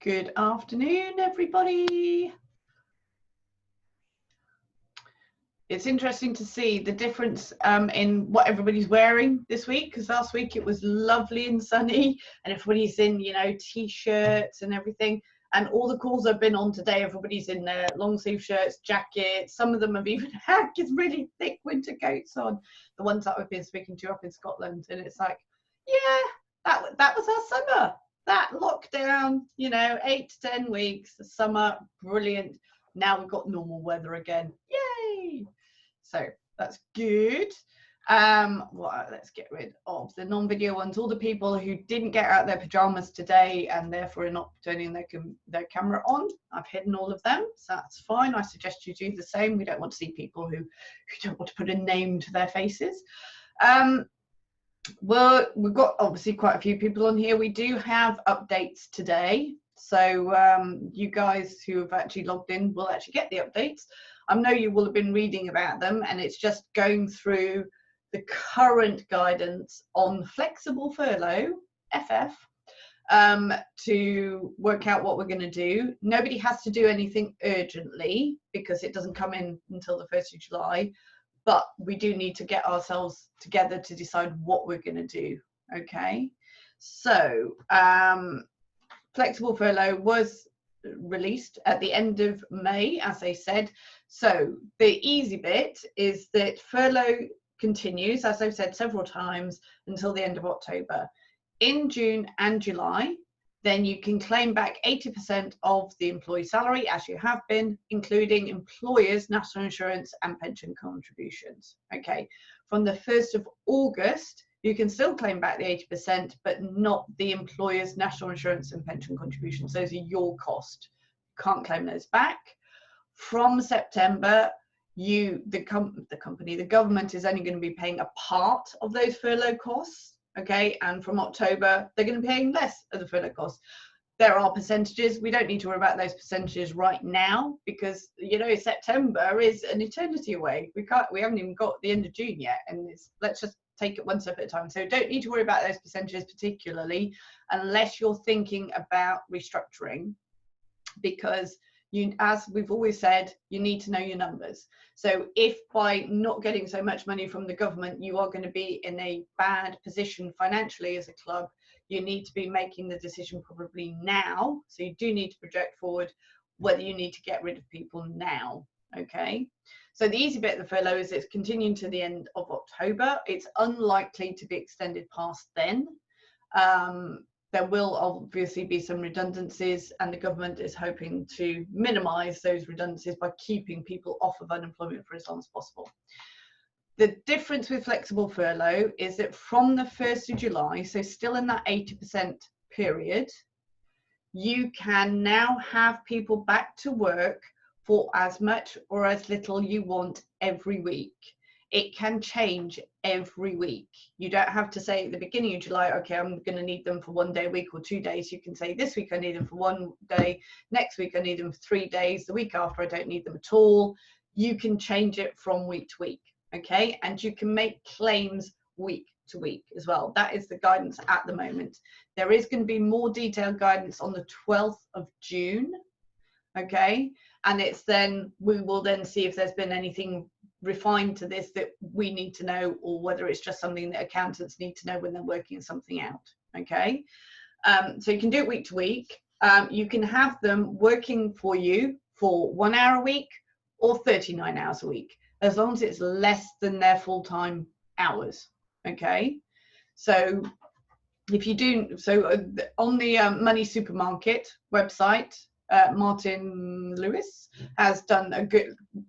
Good afternoon, everybody. It's interesting to see the difference in what everybody's wearing this week, because last week it was lovely and sunny and everybody's in, t-shirts and everything. And all the calls I've been on today, everybody's in their long sleeve shirts, jackets. Some of them have even had really thick winter coats on, the ones that I've been speaking to up in Scotland. And it's like, yeah, that was our summer. That lockdown, 8 to 10 weeks, the summer, brilliant. Now we've got normal weather again. Yay! So that's good. Let's get rid of the non-video ones. All the people who didn't get out their pajamas today and therefore are not turning their camera on, I've hidden all of them, so that's fine. I suggest you do the same. We don't want to see people who don't want to put a name to their faces. Well, we've got obviously quite a few people on here. We do have updates today. So you guys who have actually logged in will actually get the updates. I know you will have been reading about them, and it's just going through the current guidance on flexible furlough, FF, to work out what we're going to do. Nobody has to do anything urgently because it doesn't come in until the 1st of July, but we do need to get ourselves together to decide what we're going to do, okay? So, flexible furlough was released at the end of May, as I said. So the easy bit is that furlough continues, as I've said several times, until the end of October. In June and July, then you can claim back 80% of the employee salary, as you have been, including employers' national insurance and pension contributions. Okay, from the 1st of August, you can still claim back the 80%, but not the employer's national insurance and pension contributions. Those are your cost. You can't claim those back. From September, the government is only going to be paying a part of those furlough costs. Okay, and from October, they're going to be paying less of the furlough costs. There are percentages. We don't need to worry about those percentages right now because, September is an eternity away. We haven't even got the end of June yet, and let's just take it one step at a time. So don't need to worry about those percentages particularly unless you're thinking about restructuring, because as we've always said, you need to know your numbers. So if by not getting so much money from the government, you are going to be in a bad position financially as a club, you need to be making the decision probably now. So you do need to project forward whether you need to get rid of people now. Okay. So the easy bit of the furlough is it's continuing to the end of October. It's unlikely to be extended past then. There will obviously be some redundancies, and the government is hoping to minimise those redundancies by keeping people off of unemployment for as long as possible. The difference with flexible furlough is that from the 1st of July, so still in that 80% period, you can now have people back to work for as much or as little you want every week. It can change every week. You don't have to say at the beginning of July, okay, I'm going to need them for 1 day a week or 2 days. You can say this week I need them for 1 day, next week I need them for 3 days, the week after I don't need them at all. You can change it from week to week, okay? And you can make claims week to week as well. That is the guidance at the moment. There is going to be more detailed guidance on the 12th of June, okay? And it's then, we will then see if there's been anything refined to this that we need to know, or whether it's just something that accountants need to know when they're working something out, okay? So you can do it week to week. You can have them working for you for 1 hour a week or 39 hours a week, as long as it's less than their full-time hours, okay? So if you do, on the Money Supermarket website, Martin Lewis has done a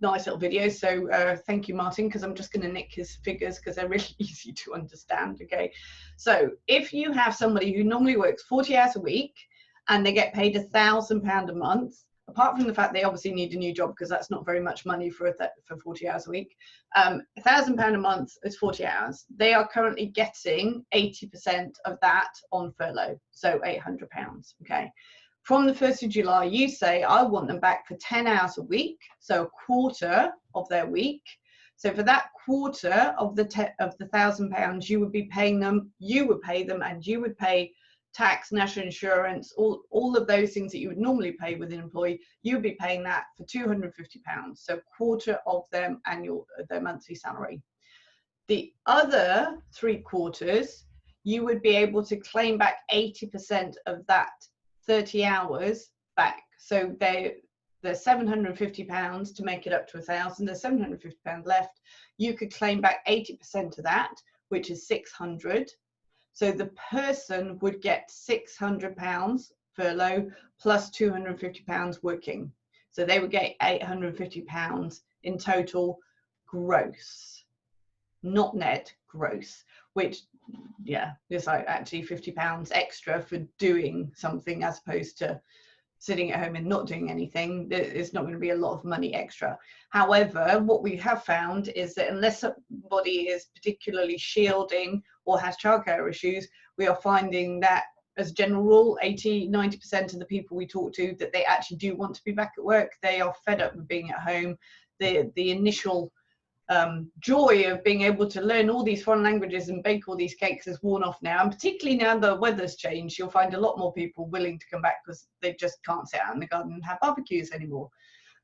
nice little video. So thank you, Martin, because I'm just going to nick his figures because they're really easy to understand. Okay, so if you have somebody who normally works 40 hours a week and they get paid £1,000 a month, apart from the fact they obviously need a new job because that's not very much money for 40 hours a week, £1,000 a month is 40 hours. They are currently getting 80% of that on furlough, so £800. Okay. From the 1st of July, you say, I want them back for 10 hours a week, so a quarter of their week. So for that quarter of the £1,000, you would be paying them, you would pay them, and you would pay tax, national insurance, all of those things that you would normally pay with an employee, you'd be paying that for £250, so a quarter of their monthly salary. The other 3/4, you would be able to claim back 80% of that 30 hours back. So they're £750 to make it up to 1,000. There's £750 left. You could claim back 80% of that, which is 600. So the person would get £600 furlough plus £250 working. So they would get £850 in total gross, not net, gross, which, yeah, is like actually £50 extra for doing something as opposed to sitting at home and not doing anything. It's not going to be a lot of money extra. However, what we have found is that unless somebody is particularly shielding or has childcare issues, we are finding that as a general rule, 80–90% of the people we talk to, that they actually do want to be back at work. They are fed up with being at home. The initial joy of being able to learn all these foreign languages and bake all these cakes is worn off now, and particularly now the weather's changed, you'll find a lot more people willing to come back because they just can't sit out in the garden and have barbecues anymore.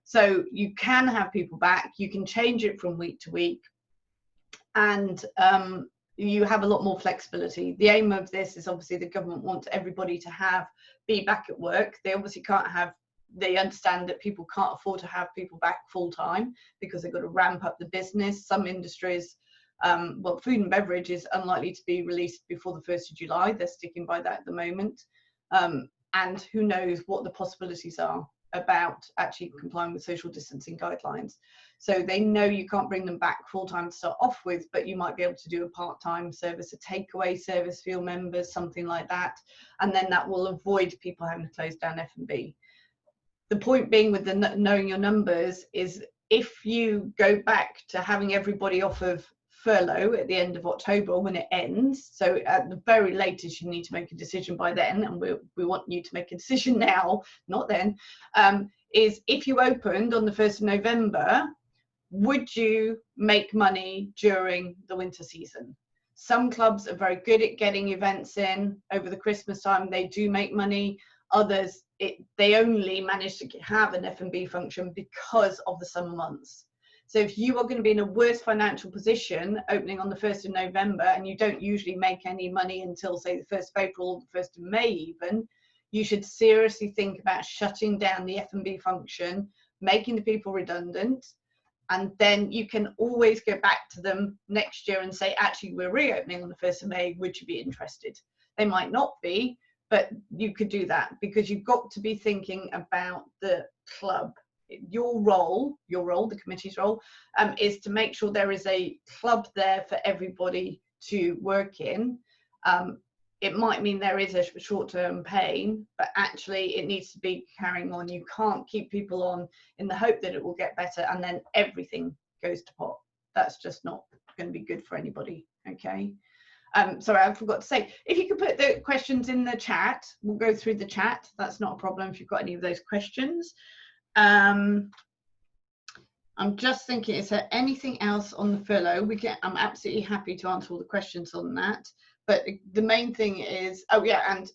So you can have people back, you can change it from week to week, and you have a lot more flexibility. The aim of this is obviously the government wants everybody to be back at work. They obviously can't have, they understand that people can't afford to have people back full time because they've got to ramp up the business. Some industries, well, food and beverage is unlikely to be released before the 1st of July. They're sticking by that at the moment. And who knows what the possibilities are about actually complying with social distancing guidelines. So they know you can't bring them back full time to start off with, but you might be able to do a part-time service, a takeaway service for your members, something like that. And then that will avoid people having to close down F&B. The point being with the knowing your numbers is if you go back to having everybody off of furlough at the end of October when it ends, so at the very latest you need to make a decision by then, and we want you to make a decision now, not then, is if you opened on the 1st of November, would you make money during the winter season? Some clubs are very good at getting events in over the Christmas time. They do make money. Others, they only manage to have an F&B function because of the summer months. So if you are going to be in a worse financial position opening on the 1st of November and you don't usually make any money until, say, the 1st of April or the 1st of May even, you should seriously think about shutting down the F&B function, making the people redundant, and then you can always go back to them next year and say, actually, we're reopening on the 1st of May, would you be interested? They might not be, but you could do that because you've got to be thinking about the club. Your role, the committee's role, is to make sure there is a club there for everybody to work in. It might mean there is a short-term pain, but actually it needs to be carrying on. You can't keep people on in the hope that it will get better and then everything goes to pot. That's just not going to be good for anybody, okay? Sorry, I forgot to say, if you could put the questions in the chat, we'll go through the chat. That's not a problem if you've got any of those questions. I'm just thinking, is there anything else on the furlough? I'm absolutely happy to answer all the questions on that. But the main thing is, oh yeah, and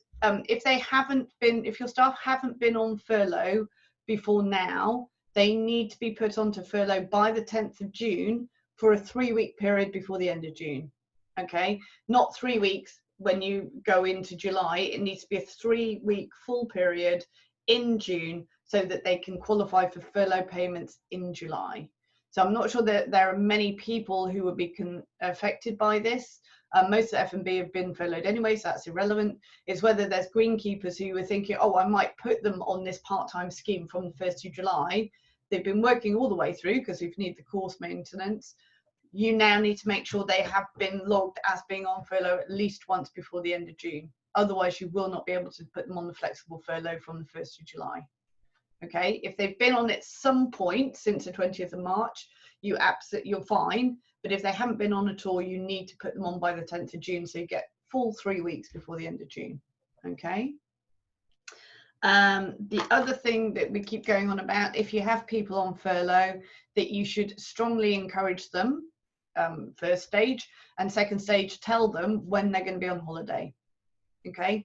if your staff haven't been on furlough before now, they need to be put onto furlough by the 10th of June for a 3-week period before the end of June. Okay, not 3 weeks when you go into July. It needs to be a 3-week full period in June so that they can qualify for furlough payments in July. So I'm not sure that there are many people who would be affected by this. Most of the F&B have been furloughed anyway, so that's irrelevant. It's whether there's greenkeepers who were thinking, oh, I might put them on this part-time scheme from the 1st of July. They've been working all the way through because we've needed the course maintenance. You now need to make sure they have been logged as being on furlough at least once before the end of June. Otherwise, you will not be able to put them on the flexible furlough from the 1st of July. Okay, if they've been on at some point since the 20th of March, you're fine. But if they haven't been on at all, you need to put them on by the 10th of June, so you get full 3 weeks before the end of June. Okay. The other thing that we keep going on about, if you have people on furlough, that you should strongly encourage them, first stage, and second stage, tell them when they're going to be on holiday. Okay.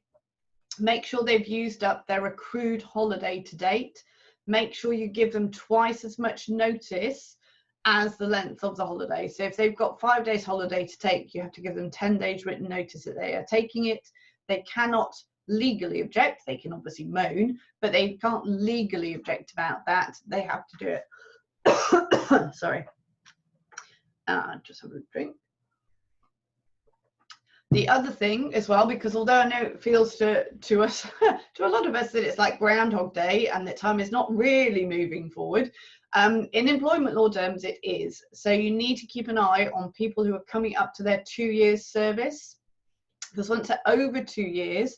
Make sure they've used up their accrued holiday to date. Make sure you give them twice as much notice as the length of the holiday. So if they've got 5 days holiday to take, you have to give them 10 days written notice that they are taking it. They cannot legally object. They can obviously moan, but they can't legally object about that. They have to do it. Sorry. Just have a drink. The other thing as well, because although I know it feels to us, to a lot of us, that it's like Groundhog Day and that time is not really moving forward, in employment law terms it is. So you need to keep an eye on people who are coming up to their 2 years service, because once they're over 2 years,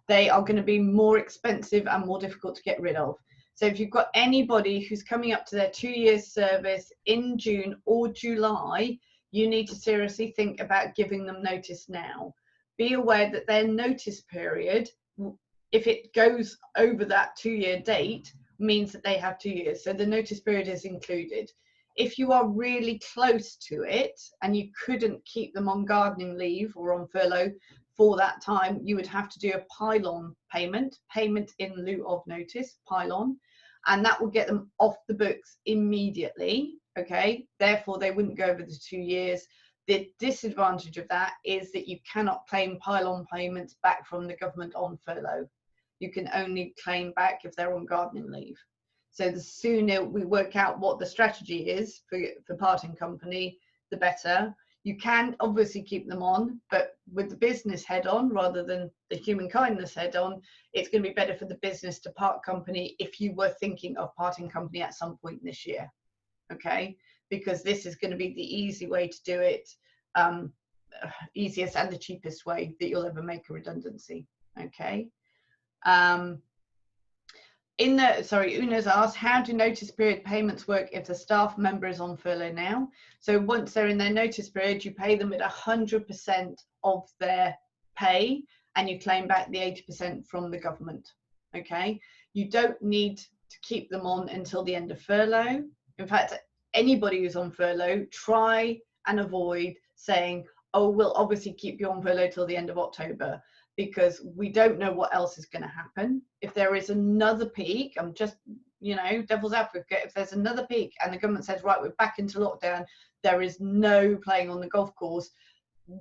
they are going to be more expensive and more difficult to get rid of. So if you've got anybody who's coming up to their 2 years service in June or July, you need to seriously think about giving them notice now. Be aware that their notice period, if it goes over that 2-year date, means that they have 2 years. So the notice period is included. If you are really close to it and you couldn't keep them on gardening leave or on furlough for that time, you would have to do a pile-on payment in lieu of notice, pile-on, and that will get them off the books immediately. Okay, therefore they wouldn't go over the 2 years. The disadvantage of that is that you cannot claim pile-on payments back from the government on furlough. You can only claim back if they're on gardening leave. So the sooner we work out what the strategy is for parting company, the better. You can obviously keep them on, but with the business head on rather than the human kindness head on, it's going to be better for the business to part company if you were thinking of parting company at some point this year. Okay, because this is going to be the easy way to do it, easiest and the cheapest way that you'll ever make a redundancy. Okay. Una's asked, how do notice period payments work if the staff member is on furlough now? So once they're in their notice period, you pay them at 100% of their pay and you claim back the 80% from the government. Okay, you don't need to keep them on until the end of furlough. In fact, anybody who's on furlough, try and avoid saying, oh, we'll obviously keep you on furlough till the end of October, because we don't know what else is going to happen. If there is another peak, I'm just, devil's advocate, if there's another peak and the government says, right, we're back into lockdown, there is no playing on the golf course,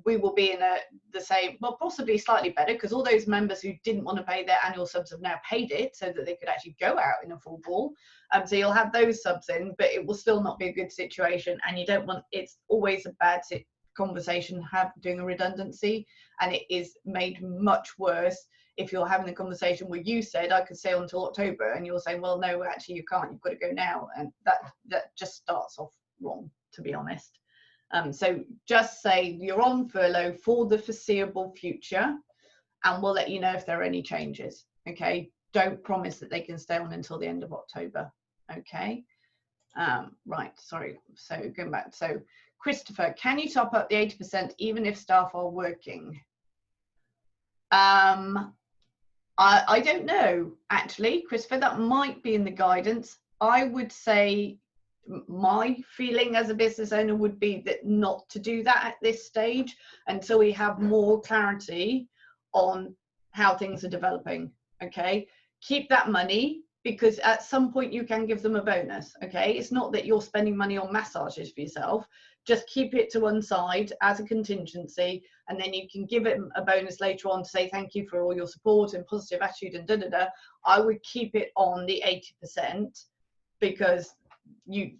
we will be in the same, well, possibly slightly better, because all those members who didn't want to pay their annual subs have now paid it so that they could actually go out in a full ball. So you'll have those subs in, but it will still not be a good situation. And you don't want, it's always a bad conversation doing a redundancy, and it is made much worse if you're having a conversation where you said I could stay on until October and you're saying, well, no, actually you can't, you've got to go now. And that just starts off wrong, to be honest. So just say you're on furlough for the foreseeable future, and we'll let you know if there are any changes. Okay, don't promise that they can stay on until the end of October. Okay, right, sorry, so going back, so Christopher, can you top up the 80% even if staff are working? I don't know, actually, Christopher, that might be in the guidance. I would say my feeling as a business owner would be that not to do that at this stage until we have more clarity on how things are developing. Okay, keep that money, because at some point you can give them a bonus. Okay, it's not that you're spending money on massages for yourself. Just keep it to one side as a contingency, and then you can give it a bonus later on to say thank you for all your support and positive attitude and da-da-da. I would keep it on the 80%, because you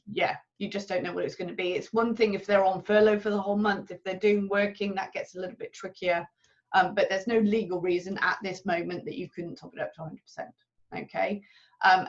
just don't know what it's going to be. It's one thing if they're on furlough for the whole month. If they're doing working, that gets a little bit trickier, but there's no legal reason at this moment that you couldn't top it up to 100%. Okay,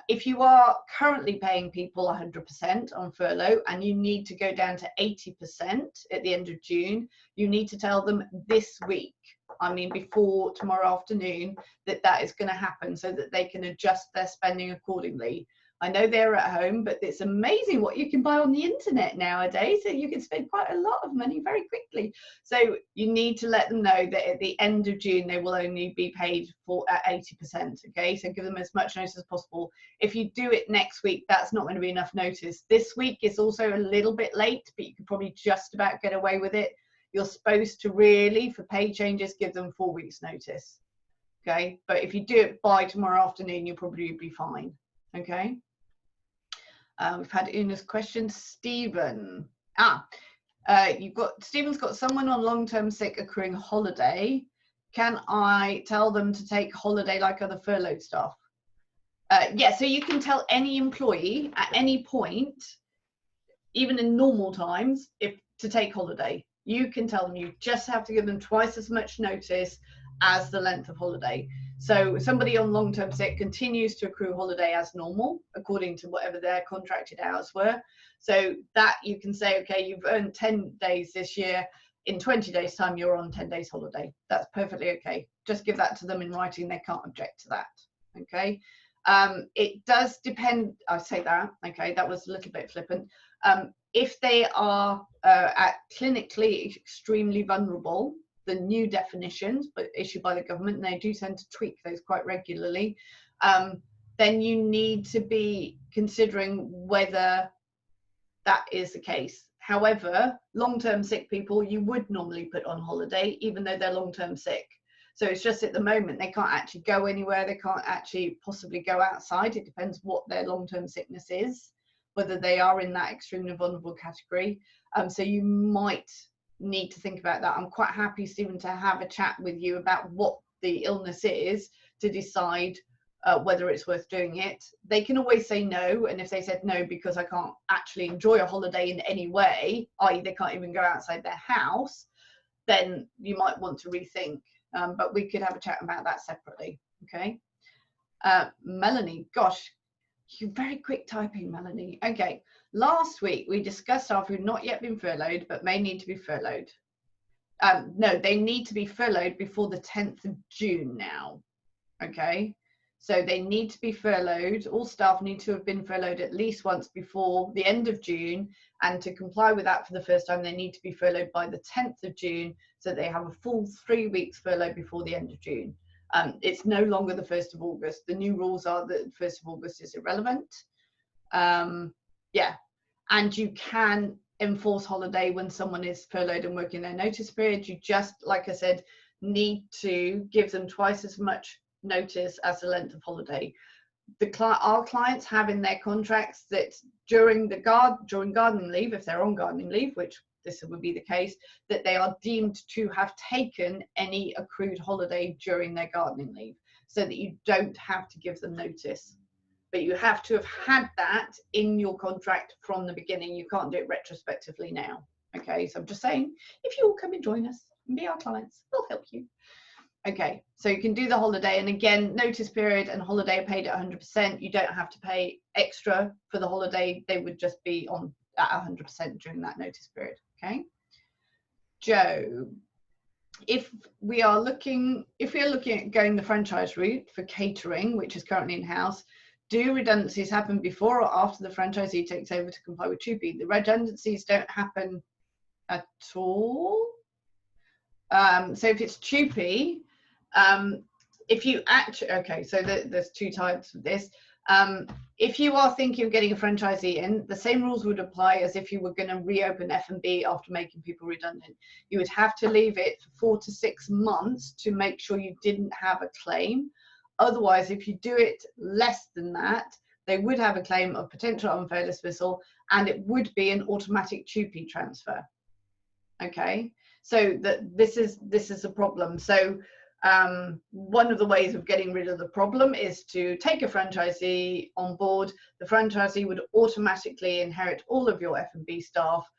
if you are currently paying people 100% on furlough and you need to go down to 80% at the end of June, you need to tell them this week, I mean before tomorrow afternoon, that is going to happen so that they can adjust their spending accordingly. I know they're at home, but it's amazing what you can buy on the internet nowadays. So you can spend quite a lot of money very quickly. So you need to let them know that at the end of June, they will only be paid for at 80%. Okay, so give them as much notice as possible. If you do it next week, that's not going to be enough notice. This week is also a little bit late, but you could probably just about get away with it. You're supposed to really, for pay changes, give them 4 weeks notice. Okay, but if you do it by tomorrow afternoon, you'll probably be fine. Okay. We've had Una's question. Stephen. Stephen's got someone on long-term sick accruing holiday. Can I tell them to take holiday like other furloughed staff? Yeah, so you can tell any employee at any point, even in normal times, to take holiday. You can tell them. You just have to give them twice as much notice as the length of holiday. So somebody on long-term sick continues to accrue holiday as normal, according to whatever their contracted hours were. So that you can say, okay, you've earned 10 days this year. In 20 days' time, you're on 10 days holiday. That's perfectly okay. Just give that to them in writing. They can't object to that. Okay. It does depend. I say that. Okay, that was a little bit flippant. If they are at clinically extremely vulnerable, the new definitions, but issued by the government, and they do tend to tweak those quite regularly, then you need to be considering whether that is the case. However, long-term sick people, you would normally put on holiday, even though they're long-term sick. So it's just at the moment, they can't actually go anywhere. They can't actually possibly go outside. It depends what their long-term sickness is, whether they are in that extremely vulnerable category. So you might need to think about that. I'm quite happy, Stephen, to have a chat with you about what the illness is to decide whether it's worth doing it. They can always say no, and if they said no because I can't actually enjoy a holiday in any way, i.e. they can't even go outside their house, then you might want to rethink. But we could have a chat about that separately. Okay. Melanie, gosh, you're very quick typing, Melanie. Okay. Last week we discussed staff who've not yet been furloughed but may need to be furloughed. No, they need to be furloughed before the 10th of June now. Okay. So they need to be furloughed. All staff need to have been furloughed at least once before the end of June. And to comply with that for the first time, they need to be furloughed by the 10th of June, so they have a full 3 weeks furlough before the end of June. It's no longer the 1st of August. The new rules are that the 1st of August is irrelevant. Yeah, and you can enforce holiday when someone is furloughed and working their notice period. You just, like I said, need to give them twice as much notice as the length of holiday. Our clients have in their contracts that during gardening leave, if they're on gardening leave, which this would be the case, that they are deemed to have taken any accrued holiday during their gardening leave, so that you don't have to give them notice. But you have to have had that in your contract from the beginning. You can't do it retrospectively now. Okay, so I'm just saying, if you all come and join us and be our clients, we'll help you. Okay, so you can do the holiday, and again, notice period and holiday are paid at 100%. You don't have to pay extra for the holiday. They would just be on at 100% during that notice period. Okay, Joe, if we are looking at going the franchise route for catering, which is currently in-house, do redundancies happen before or after the franchisee takes over to comply with TUPE? The redundancies don't happen at all. So if it's TUPE, if you actually, okay, so there's two types of this. If you are thinking of getting a franchisee in, the same rules would apply as if you were going to reopen F&B after making people redundant. You would have to leave it for 4 to 6 months to make sure you didn't have a claim. Otherwise, if you do it less than that, they would have a claim of potential unfair dismissal, and it would be an automatic TUPE transfer. Okay, so this is a problem. So one of the ways of getting rid of the problem is to take a franchisee on board. The franchisee would automatically inherit all of your F&B staff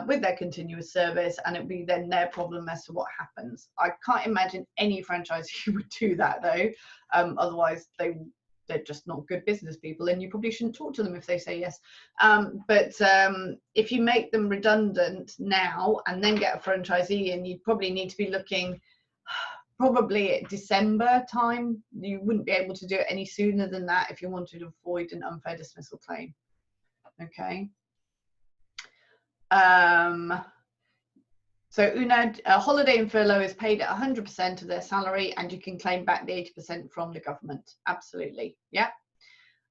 with their continuous service, and it would be then their problem as to what happens. I can't imagine any franchisee would do that though. Otherwise they're just not good business people, and you probably shouldn't talk to them if they say yes. But if you make them redundant now and then get a franchisee in, you'd probably need to be looking probably at December time. You wouldn't be able to do it any sooner than that if you wanted to avoid an unfair dismissal claim. Okay. So Una, a holiday and furlough is paid at 100% of their salary, and you can claim back the 80% from the government. Absolutely, yeah.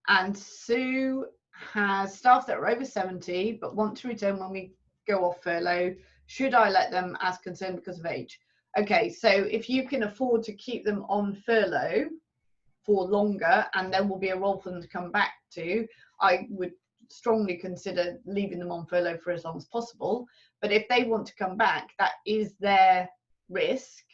And Sue has staff that are over 70 but want to return when we go off furlough. Should I let them as concerned because of age? Okay, so if you can afford to keep them on furlough for longer and there will be a role for them to come back to, I would strongly consider leaving them on furlough for as long as possible. But if they want to come back, that is their risk.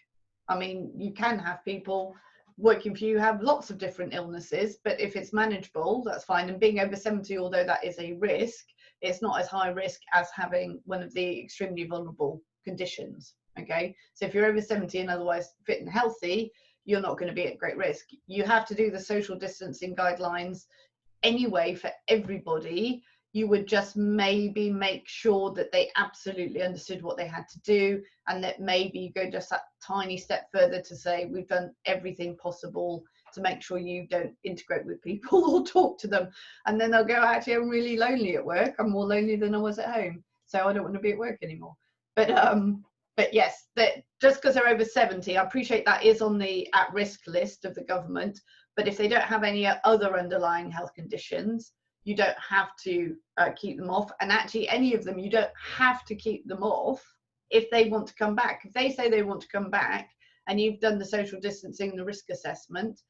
I mean, you can have people working for you have lots of different illnesses, but if it's manageable, that's fine. And being over 70, although that is a risk, it's not as high risk as having one of the extremely vulnerable conditions. Okay, so if you're over 70 and otherwise fit and healthy, you're not going to be at great risk. You have to do the social distancing guidelines anyway for everybody. You would just maybe make sure that they absolutely understood what they had to do, and that maybe you go just that tiny step further to say we've done everything possible to make sure you don't integrate with people or talk to them. And then they'll go, actually, I'm really lonely at work. I'm more lonely than I was at home, so I don't want to be at work anymore. But yes, that just because they're over 70, I appreciate that is on the at-risk list of the government. But if they don't have any other underlying health conditions, you don't have to keep them off. And actually, any of them, you don't have to keep them off if they want to come back. If they say they want to come back and you've done the social distancing, the risk assessment,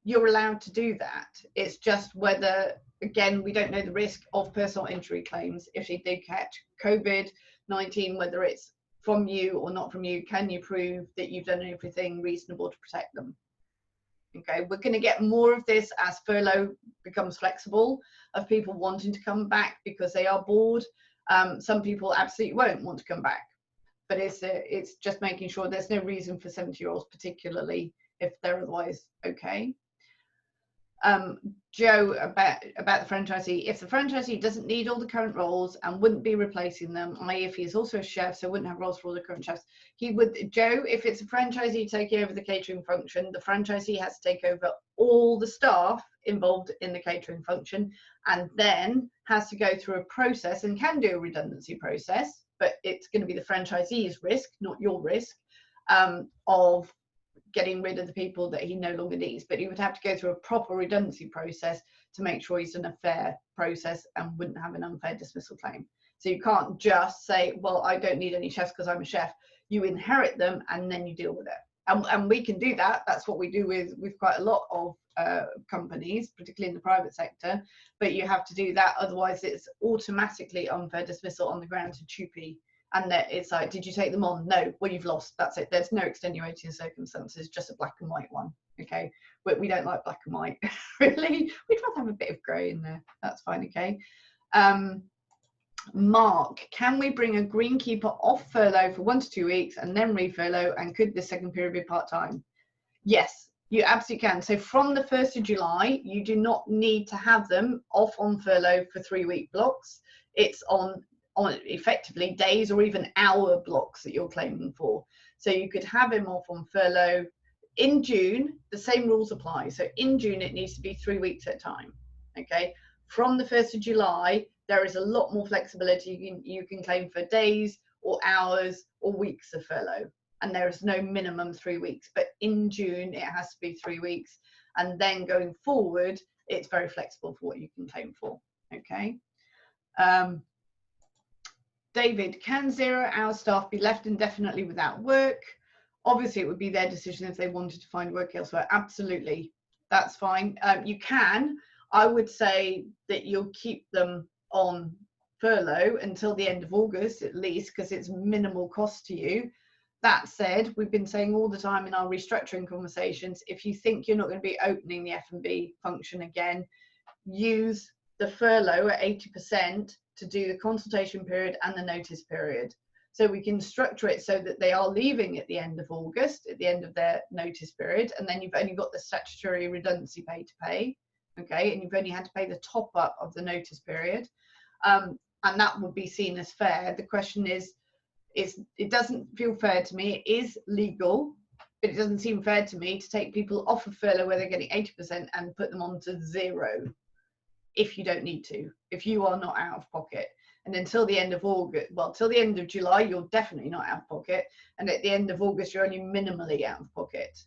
you're allowed to do that. It's just whether, again, we don't know the risk of personal injury claims. If they do catch COVID-19, whether it's from you or not from you, can you prove that you've done everything reasonable to protect them? Okay, we're going to get more of this as furlough becomes flexible, of people wanting to come back because they are bored. Some people absolutely won't want to come back, but it's just making sure there's no reason for 70-year-olds, particularly if they're otherwise okay. Joe, about the franchisee, if the franchisee doesn't need all the current roles and wouldn't be replacing them, i.e. if he is also a chef, so wouldn't have roles for all the current chefs, he would, Joe, if it's a franchisee taking over the catering function, the franchisee has to take over all the staff involved in the catering function, and then has to go through a process, and can do a redundancy process, but it's going to be the franchisee's risk, not your risk, of getting rid of the people that he no longer needs. But he would have to go through a proper redundancy process to make sure he's done a fair process and wouldn't have an unfair dismissal claim. So you can't just say, well, I don't need any chefs because I'm a chef. You inherit them and then you deal with it. And we can do that. That's what we do with quite a lot of companies, particularly in the private sector. But you have to do that. Otherwise, it's automatically unfair dismissal on the grounds of TUPE. And that it's like, did you take them on? No. Well, you've lost. That's it. There's no extenuating circumstances, just a black and white one. Okay. But we don't like black and white, really. We'd rather have a bit of grey in there. That's fine. Okay. Mark, can we bring a greenkeeper off furlough for 1 to 2 weeks and then refurlough? And could the second period be part-time? Yes, you absolutely can. So from the 1st of July, you do not need to have them off on furlough for 3-week blocks. It's on effectively days or even hour blocks that you're claiming for. So you could have him off on furlough in June. The same rules apply. So in June, it needs to be 3 weeks at a time. Okay. From the 1st of July, there is a lot more flexibility. You can claim for days or hours or weeks of furlough, and there is no minimum 3 weeks. But in June, it has to be 3 weeks. And then going forward, it's very flexible for what you can claim for. Okay. David, can 0-hour staff be left indefinitely without work? Obviously, it would be their decision if they wanted to find work elsewhere. Absolutely, that's fine. You can. I would say that you'll keep them on furlough until the end of August, at least, because it's minimal cost to you. That said, we've been saying all the time in our restructuring conversations, if you think you're not going to be opening the F&B function again, use the furlough at 80% to do the consultation period and the notice period. So we can structure it so that they are leaving at the end of August, at the end of their notice period, and then you've only got the statutory redundancy pay to pay, okay, and you've only had to pay the top up of the notice period, and that would be seen as fair. The question is it doesn't feel fair to me. It is legal, but it doesn't seem fair to me to take people off of furlough where they're getting 80% and put them on to 0. If you don't need to, if you are not out of pocket. And until the end of August, well, till the end of July, you're definitely not out of pocket. And at the end of August, you're only minimally out of pocket.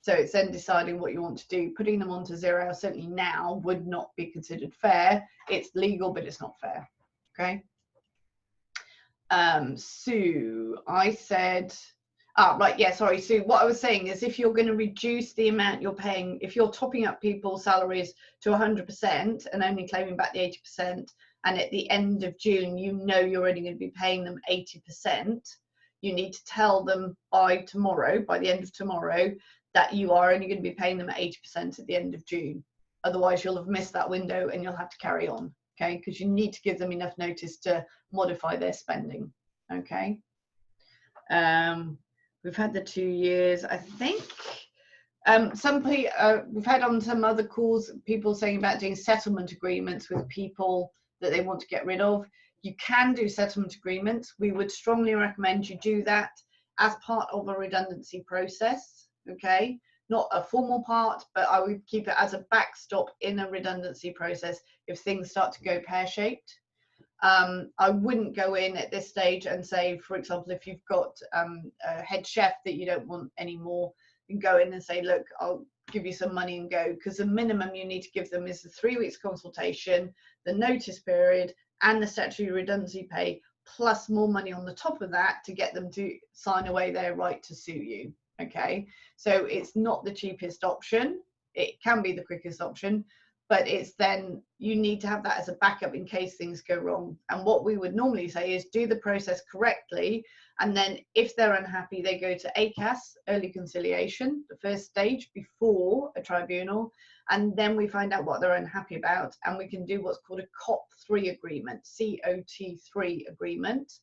So it's then deciding what you want to do. Putting them onto 0 certainly now would not be considered fair. It's legal, but it's not fair. Okay. Sue, I said, Right, yeah, sorry, Sue. What I was saying is if you're going to reduce the amount you're paying, if you're topping up people's salaries to 100% and only claiming back the 80%, and at the end of June, you know you're only going to be paying them 80%, you need to tell them by tomorrow, by the end of tomorrow, that you are only going to be paying them 80% at the end of June. Otherwise, you'll have missed that window and you'll have to carry on, okay? Because you need to give them enough notice to modify their spending, okay? We've had the 2 years, I think. We've had on some other calls people saying about doing settlement agreements with people that they want to get rid of. You can do settlement agreements. We would strongly recommend you do that as part of a redundancy process, okay? Not a formal part, but I would keep it as a backstop in a redundancy process if things start to go pear-shaped. I wouldn't go in at this stage and say, for example, if you've got a head chef that you don't want anymore, and go in and say, look, I'll give you some money and go, because the minimum you need to give them is the 3 weeks consultation, the notice period, and the statutory redundancy pay, plus more money on the top of that to get them to sign away their right to sue you. Okay, so it's not the cheapest option. It can be the quickest option, but it's then you need to have that as a backup in case things go wrong. And what we would normally say is do the process correctly, and then if they're unhappy, they go to ACAS, early conciliation, the first stage before a tribunal, and then we find out what they're unhappy about, and we can do what's called a COT3 agreement, COT3 agreement,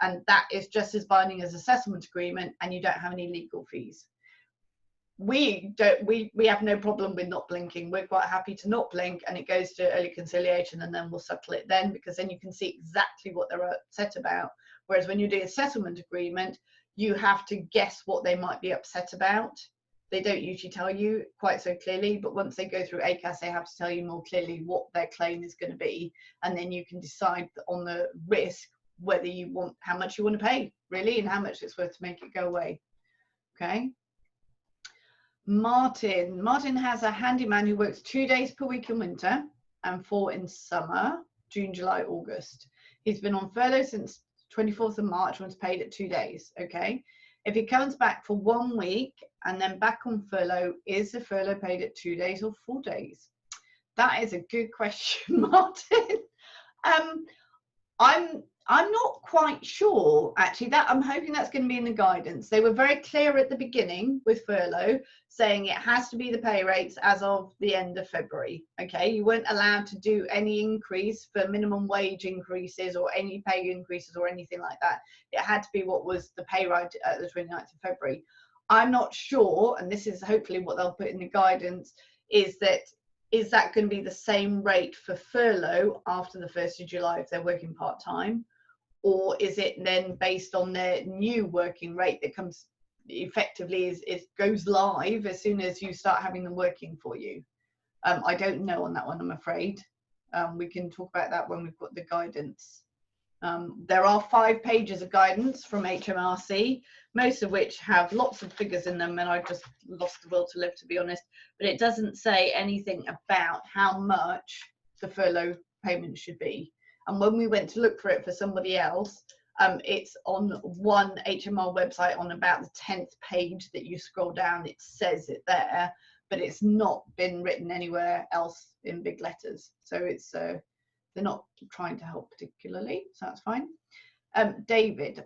and that is just as binding as a settlement agreement, and you don't have any legal fees. We have no problem with not blinking. We're quite happy to not blink, and it goes to early conciliation, and then we'll settle it then, because then you can see exactly what they're upset about. Whereas when you're doing a settlement agreement, you have to guess what they might be upset about. They don't usually tell you quite so clearly, but once they go through ACAS, they have to tell you more clearly what their claim is going to be, and then you can decide on the risk whether you want, how much you want to pay really, and how much it's worth to make it go away. Okay. Martin has a handyman who works 2 days per week in winter and 4 in summer, June, July, August. He's been on furlough since 24th of March and was paid at 2 days. Okay. If he comes back for 1 week and then back on furlough, is the furlough paid at 2 days or 4 days? That is a good question, Martin. I'm not quite sure, actually. That I'm hoping that's going to be in the guidance. They were very clear at the beginning with furlough, saying it has to be the pay rates as of the end of February. Okay, you weren't allowed to do any increase for minimum wage increases or any pay increases or anything like that. It had to be what was the pay rate at the 29th of February. I'm not sure, and this is hopefully what they'll put in the guidance, is that going to be the same rate for furlough after the 1st of July if they're working part-time? Or is it then based on their new working rate that comes effectively it goes live as soon as you start having them working for you? I don't know on that one, I'm afraid. We can talk about that when we've got the guidance. There are 5 pages of guidance from HMRC, most of which have lots of figures in them, and I've just lost the will to live, to be honest. But it doesn't say anything about how much the furlough payment should be. And when we went to look for it for somebody else, it's on one HMR website on about the 10th page that you scroll down, it says it there, but it's not been written anywhere else in big letters. So it's they're not trying to help particularly, so that's fine. David,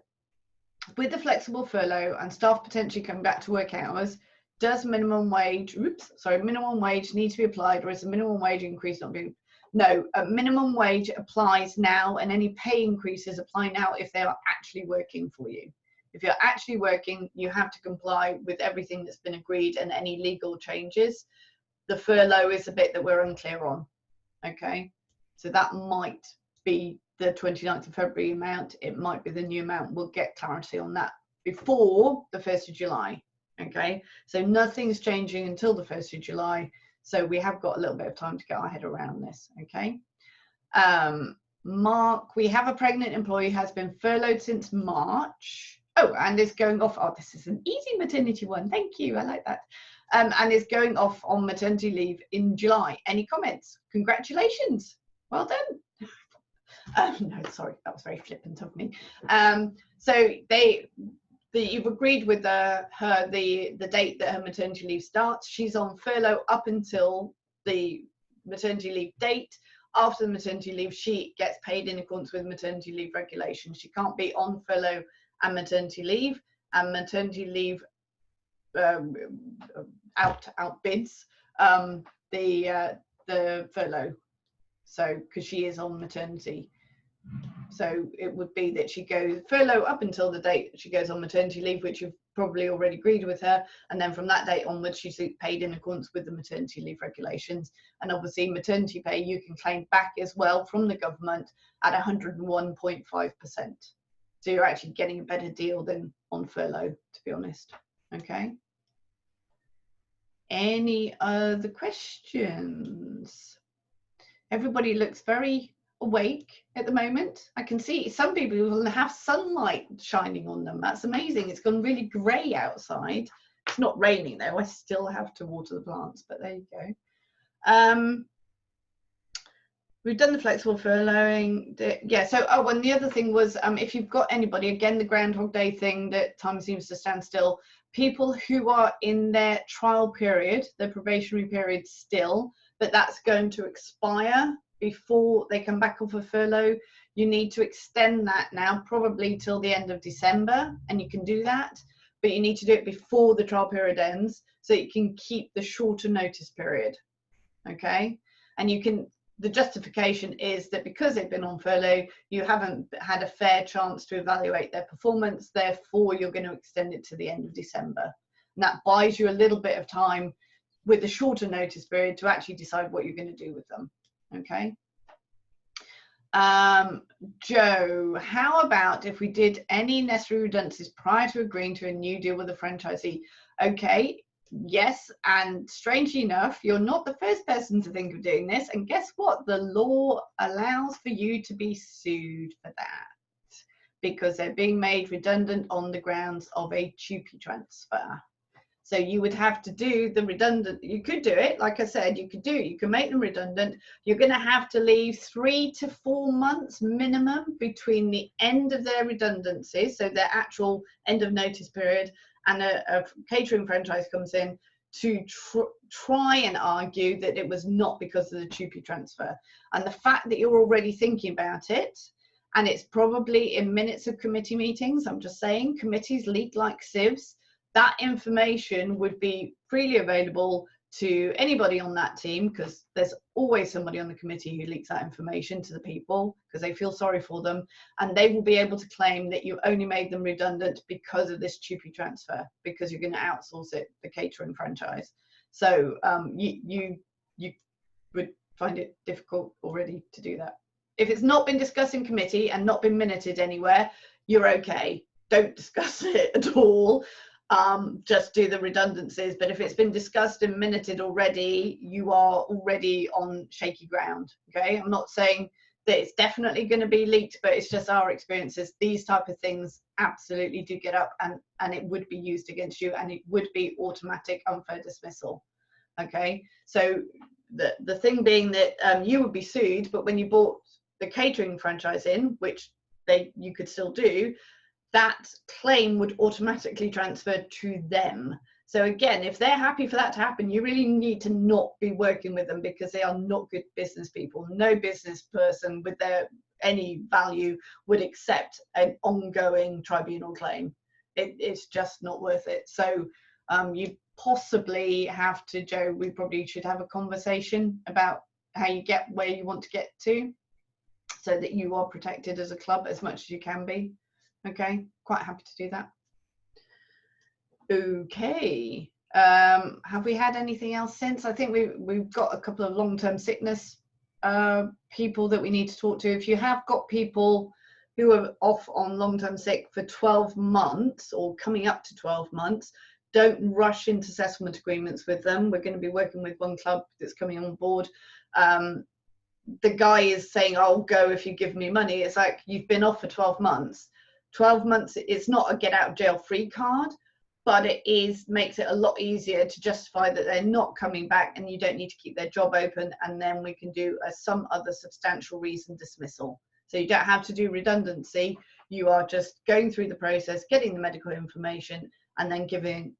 with the flexible furlough and staff potentially coming back to work hours, does minimum wage need to be applied, or is the minimum wage increase not being? No, a minimum wage applies now, and any pay increases apply now if they are actually working for you. If you're actually working, you have to comply with everything that's been agreed and any legal changes. The furlough is a bit that we're unclear on. Okay, so that might be the 29th of February amount. It might be the new amount. We'll get clarity on that before the 1st of July. Okay, so nothing's changing until the 1st of July. So we have got a little bit of time to get our head around this, okay? Mark, we have a pregnant employee who has been furloughed since March. Oh, and is going off. Oh, this is an easy maternity one. Thank you. I like that. And is going off on maternity leave in July. Any comments? Congratulations. Well done. No, sorry, that was very flippant of me. So you've agreed with her the date that her maternity leave starts. She's on furlough up until the maternity leave date. After the maternity leave, she gets paid in accordance with maternity leave regulations. She can't be on furlough and maternity leave outbids the furlough. So because she is on maternity. So it would be that she goes furlough up until the date she goes on maternity leave, which you've probably already agreed with her. And then from that date onwards, she's paid in accordance with the maternity leave regulations. And obviously maternity pay you can claim back as well from the government at 101.5%. So you're actually getting a better deal than on furlough, to be honest. Okay. Any other questions? Everybody looks very awake at the moment. I can see some people will have sunlight shining on them. That's amazing. It's gone really grey outside. It's not raining though. I still have to water the plants, but there you go. We've done the flexible furloughing. Yeah, so, oh, and the other thing was, if you've got anybody, again, the Groundhog Day thing that time seems to stand still, people who are in their trial period, their probationary period still, but that's going to expire before they come back off of furlough, you need to extend that now, probably till the end of December, and you can do that, but you need to do it before the trial period ends, so you can keep the shorter notice period, okay? And you can, the justification is that because they've been on furlough, you haven't had a fair chance to evaluate their performance, therefore you're going to extend it to the end of December. And that buys you a little bit of time with the shorter notice period to actually decide what you're going to do with them. Okay. Joe, how about if we did any necessary redundancies prior to agreeing to a new deal with a franchisee? Okay, yes, and strangely enough, you're not the first person to think of doing this, and guess what? The law allows for you to be sued for that because they're being made redundant on the grounds of a TUPE transfer. So you would have to do the redundant, you could do it, like I said, you can make them redundant. You're going to have to leave 3 to 4 months minimum between the end of their redundancies, so their actual end of notice period, and a catering franchise comes in to try and argue that it was not because of the TUPE transfer. And the fact that you're already thinking about it, and it's probably in minutes of committee meetings, I'm just saying, committees leak like sieves, that information would be freely available to anybody on that team, because there's always somebody on the committee who leaks that information to the people because they feel sorry for them, and they will be able to claim that you only made them redundant because of this TUPE transfer, because you're going to outsource it, the catering franchise. So you would find it difficult already to do that. If it's not been discussed in committee and not been minuted anywhere, you're okay. Don't discuss it at all. Just do the redundancies. But if it's been discussed and minuted already, you are already on shaky ground. Okay, I'm not saying that it's definitely going to be leaked, but it's just our experiences. These type of things absolutely do get up, and it would be used against you, and it would be automatic unfair dismissal. Okay, so the thing being that you would be sued, but when you bought the catering franchise in, which you could still do, that claim would automatically transfer to them. So again, if they're happy for that to happen, you really need to not be working with them, because they are not good business people. No business person with any value would accept an ongoing tribunal claim. It's just not worth it. So you possibly have to, Joe, we probably should have a conversation about how you get where you want to get to, so that you are protected as a club as much as you can be. Okay, quite happy to do that. Okay, have we had anything else since? I think we've got a couple of long-term sickness people that we need to talk to. If you have got people who are off on long-term sick for 12 months or coming up to 12 months, don't rush into settlement agreements with them. We're going to be working with one club that's coming on board. The guy is saying, I'll go if you give me money. It's like, you've been off for 12 months. 12 months, it's not a get out of jail free card, but it makes it a lot easier to justify that they're not coming back, and you don't need to keep their job open, and then we can do some other substantial reason dismissal. So you don't have to do redundancy. You are just going through the process, getting the medical information, and then giving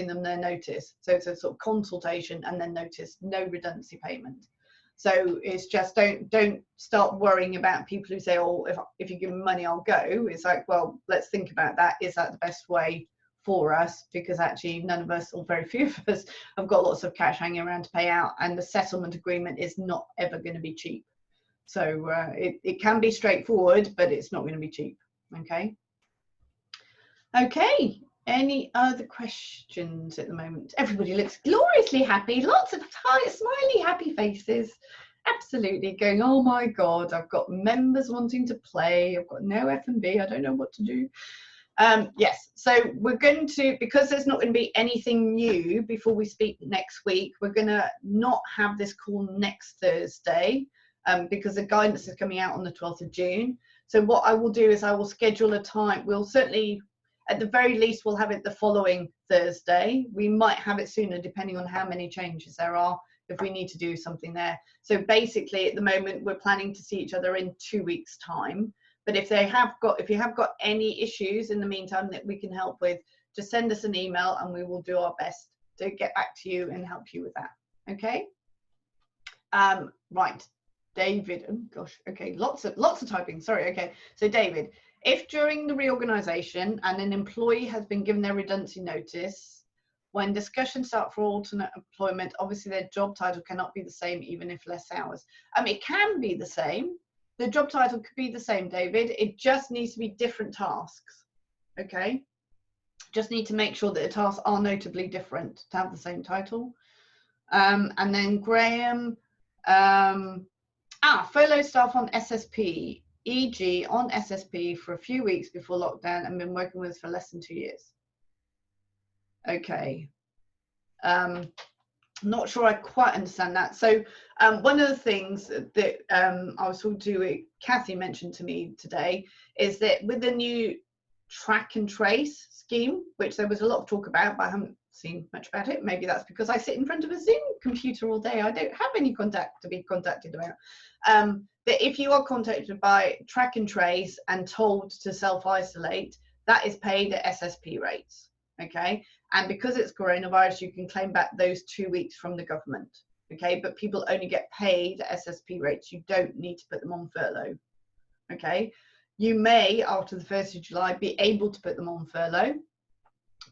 them their notice. So it's a sort of consultation and then notice, no redundancy payment. So it's just don't start worrying about people who say, oh, if you give me money, I'll go. It's like, well, let's think about that. Is that the best way for us? Because actually none of us, or very few of us, have got lots of cash hanging around to pay out, and the settlement agreement is not ever going to be cheap. So it can be straightforward, but it's not going to be cheap. Okay, any other questions at the moment? Everybody looks gloriously happy, lots of smiley happy faces. Absolutely, going, oh my god, I've got members wanting to play, I've got no F&B, I don't know what to do. Yes, so we're going to, because there's not going to be anything new before we speak next week, we're going to not have this call next Thursday, because the guidance is coming out on the 12th of June. So what I will do is I will schedule a time. We'll certainly, at the very least, we'll have it the following Thursday. We might have it sooner depending on how many changes there are, if we need to do something there. So basically at the moment we're planning to see each other in 2 weeks' time. But if you have got any issues in the meantime that we can help with, just send us an email and we will do our best to get back to you and help you with that. Okay. Right, David. Oh gosh. Okay, lots of typing. Sorry. Okay. So David, if during the reorganisation and an employee has been given their redundancy notice, when discussions start for alternate employment, obviously their job title cannot be the same even if less hours. It can be the same. The job title could be the same, David. It just needs to be different tasks. Okay. Just need to make sure that the tasks are notably different to have the same title. And then Graham, furlough staff on SSP, e.g. on SSP for a few weeks before lockdown and been working with us for less than 2 years. Okay. Not sure I quite understand that. So one of the things that I was talking to, Kathy mentioned to me today, is that with the new track and trace scheme, which there was a lot of talk about, but I haven't seen much about it. Maybe that's because I sit in front of a Zoom computer all day. I don't have any contact to be contacted about. That if you are contacted by track and trace and told to self-isolate, that is paid at SSP rates. Okay. And because it's coronavirus, you can claim back those 2 weeks from the government. Okay. But people only get paid at SSP rates. You don't need to put them on furlough. Okay. You may, after the 1st of July, be able to put them on furlough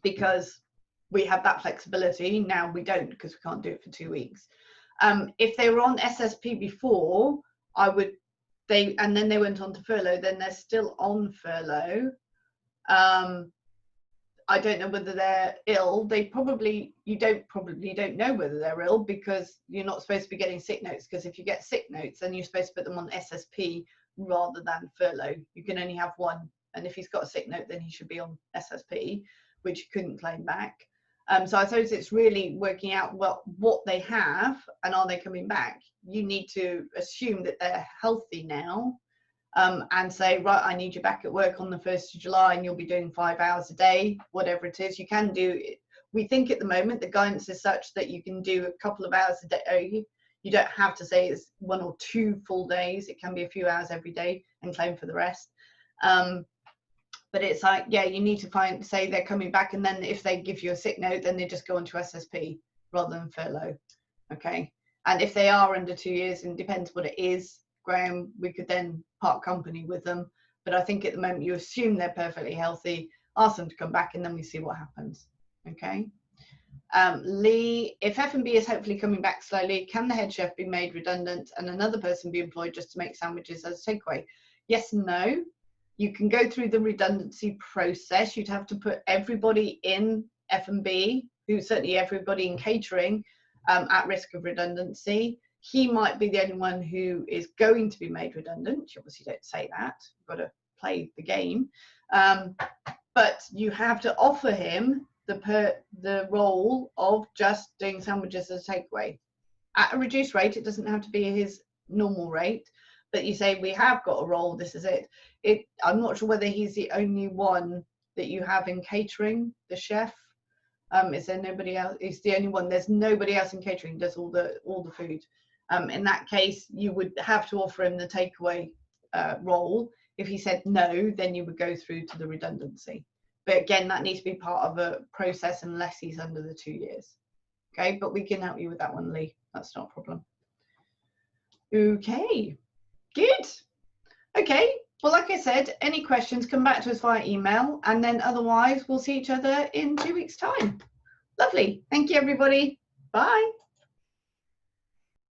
because we have that flexibility. Now we don't, because we can't do it for 2 weeks. If they were on SSP before, and then they went on to furlough, then they're still on furlough. I don't know whether they're ill. You don't know whether they're ill because you're not supposed to be getting sick notes, because if you get sick notes, then you're supposed to put them on SSP rather than furlough. You can only have one. And if he's got a sick note, then he should be on SSP, which you couldn't claim back. So I suppose it's really working out what they have and are they coming back. You need to assume that they're healthy now. And say, right, I need you back at work on the 1st of July and you'll be doing 5 hours a day, whatever it is. You can do it. We think at the moment the guidance is such that you can do a couple of hours a day. You don't have to say it's 1 or 2 full days. It can be a few hours every day and claim for the rest. But it's like, yeah, you need to say they're coming back, and then if they give you a sick note, then they just go onto SSP rather than furlough. Okay. And if they are under 2 years, and depends what it is, Graham, we could then part company with them. But I think at the moment you assume they're perfectly healthy, ask them to come back, and then we see what happens. Okay. Lee, if F&B is hopefully coming back slowly, can the head chef be made redundant and another person be employed just to make sandwiches as a takeaway? Yes and no. You can go through the redundancy process. You'd have to put everybody in F&B, certainly everybody in catering, at risk of redundancy. He might be the only one who is going to be made redundant. You obviously don't say that. You've got to play the game. But you have to offer him the role of just doing sandwiches as a takeaway. At a reduced rate, it doesn't have to be his normal rate, but you say, we have got a role, this is it. I'm not sure whether he's the only one that you have in catering, the chef. Is there nobody else? He's the only one. There's nobody else in catering who does all the food. In that case, you would have to offer him the takeaway role. If he said no, then you would go through to the redundancy. But again, that needs to be part of a process unless he's under the 2 years. Okay, but we can help you with that one, Lee. That's not a problem. Okay, good. Okay, well, like I said, any questions, come back to us via email, and then otherwise we'll see each other in 2 weeks' time. Lovely. Thank you, everybody. Bye.